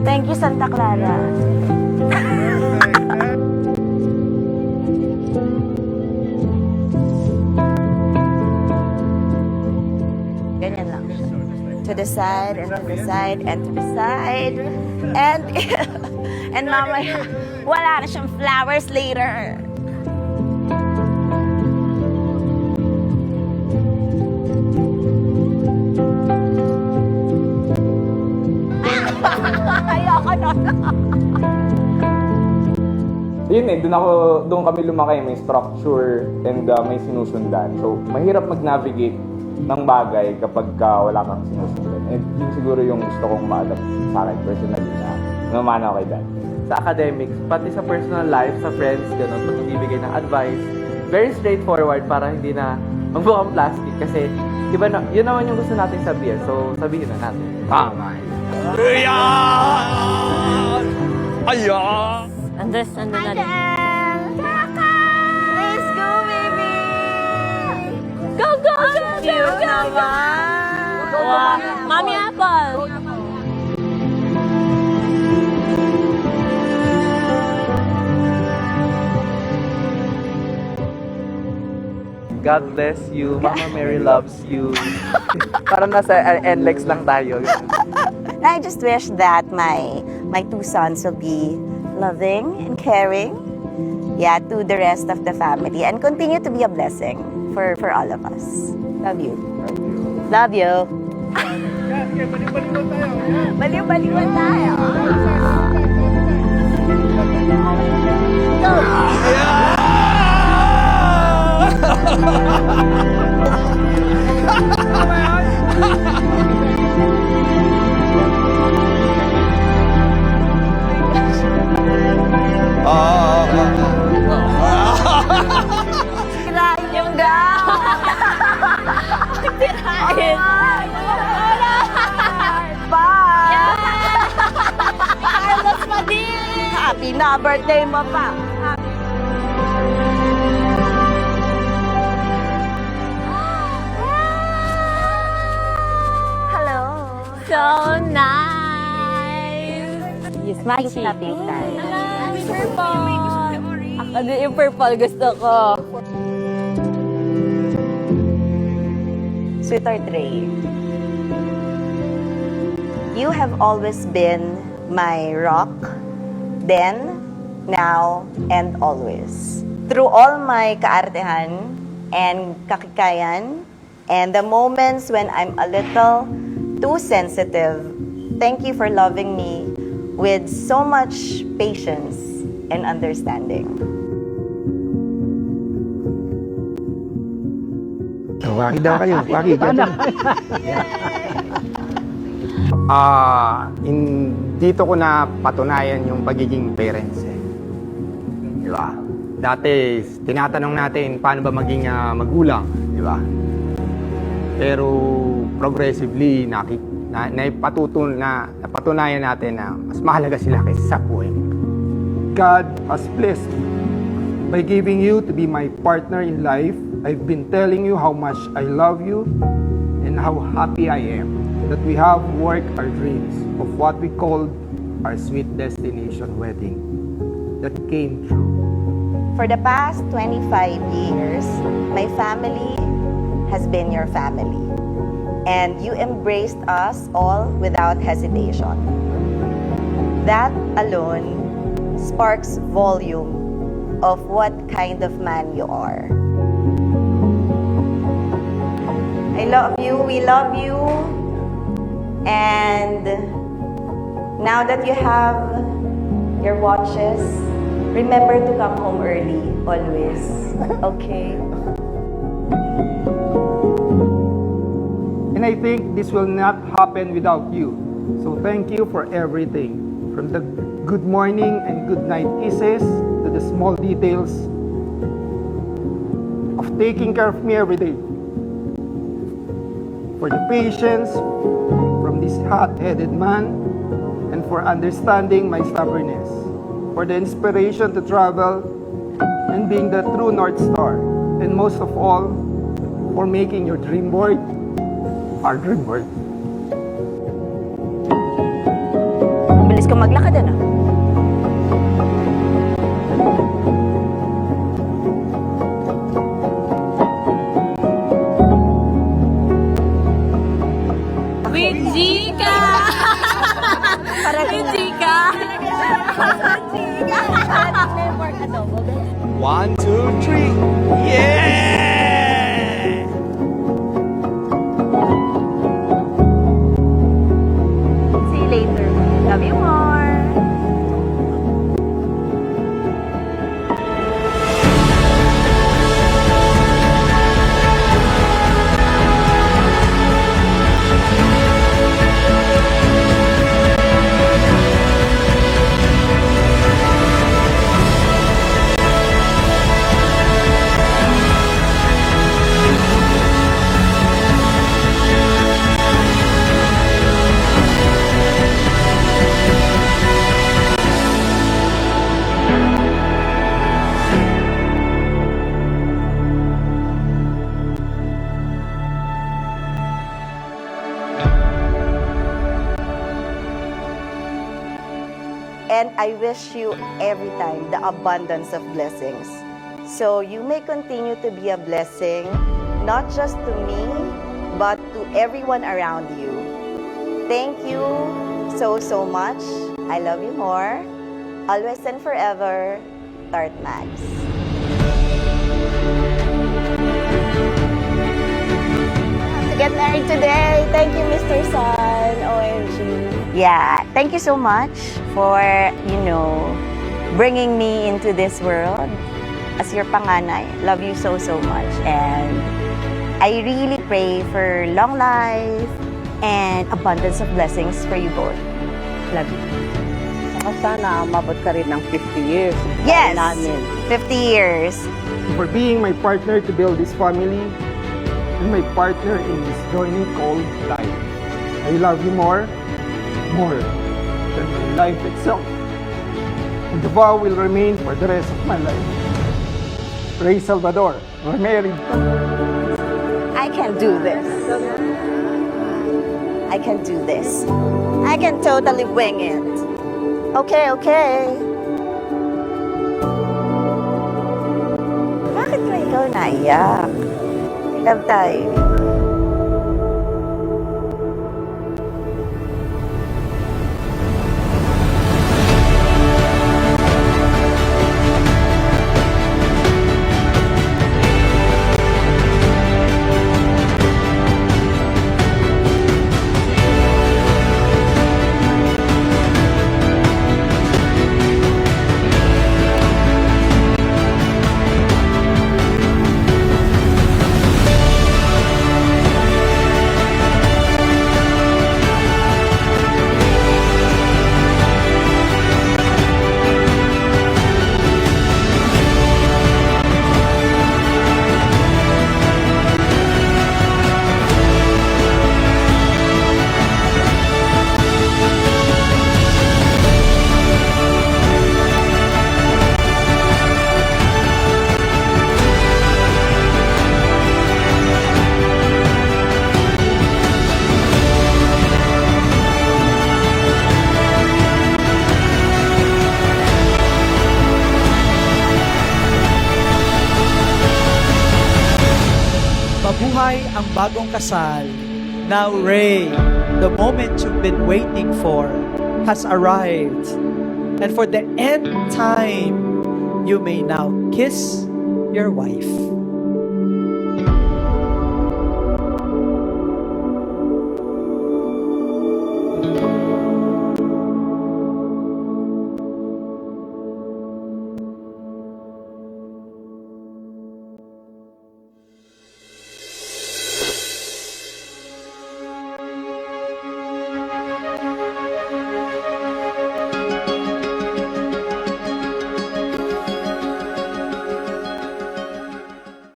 Thank you, Santa Clara. Ganyan lang siya. To the side, and to the side, and to the side. And, and mamaya, wala na siyang flowers later. Ayoko nun. Yun doon kami lumaki, may structure and may sinusundan. So, mahirap mag-navigate ng bagay kapag wala kang sinusundan. And yun siguro yung gusto kong ma-adapt sa akin personally na namana kay Dad. Sa academics, pati sa personal life, sa friends, gano'n, pag nagbibigay ng advice, very straightforward para hindi na magbukhang plastic. Kasi, di ba, yun naman yung gusto nating sabihin. So, sabihin na natin. Tama. Andres, ano na rin? Let's go, baby! Go, go, go, Cute naman! Wow. Mami Apple! God bless you. Mama Mary loves you. Parang nasa NLEX lang tayo. I just wish that my two sons will be loving and caring, yeah, to the rest of the family and continue to be a blessing for all of us. Love you. Love you. Baliw-baliwan tayo. Go! Tirahin yung gown! Tirahin! Bye! Carlos Madin! Happy na birthday mo pa! Hello! So nice! Yes, Maggie. Happy tayo. Purple! Ano yung purple gusto ko? Sweetheart Ray, you have always been my rock, then, now, and always. Through all my kaartehan and kakikayan, and the moments when I'm a little too sensitive, thank you for loving me with so much patience and understanding. Waki daw kayo. Waki. Dito ko na patunayan yung pagiging parents eh. Di ba? Dati, tinatanong natin paano ba maging magulang. Di ba? Pero progressively, napatunayan natin na mas mahalaga sila kaysa sa buhay mo. God has blessed me by giving you to be my partner in life. I've been telling you how much I love you and how happy I am that we have worked our dreams of what we called our sweet destination wedding that came true. For the past 25 years, my family has been your family. And you embraced us all without hesitation. That alone sparks volume of what kind of man you are. I love you, we love you, and now that you have your watches, remember to come home early, always. Okay? And I think this will not happen without you. So thank you for everything. From the good morning and good night kisses to the small details of taking care of me every day. For the patience from this hot-headed man and for understanding my stubbornness. For the inspiration to travel and being the true North Star. And most of all, for making your dream board our dream board. Bilis ko maglakad, ano? With Gika! With Gika! One, two, three. Yeah! See you later. Love you more. And I wish you every time the abundance of blessings. So you may continue to be a blessing, not just to me, but to everyone around you. Thank you so, so much. I love you more. Always and forever, Tart Max. To get married today. Thank you, Mr. Sun. OMG. Yeah, thank you so much for, bringing me into this world as your panganay. Love you so, so much. And I really pray for long life and abundance of blessings for you both. Love you. Sana umabot ka rin ng 50 years. Yes, Namin. 50 years. For being my partner to build this family and my partner in this journey called life. I love you more than my life itself. And the vow will remain for the rest of my life. Rey Salvador, we're married. I can do this. I can do this. I can totally wing it. Okay, okay. Bakit ba ikaw naiyak? Love tayo. Mabuhay ang bagong kasal. Now, Ray, the moment you've been waiting for has arrived. And for the end time, you may now kiss your wife.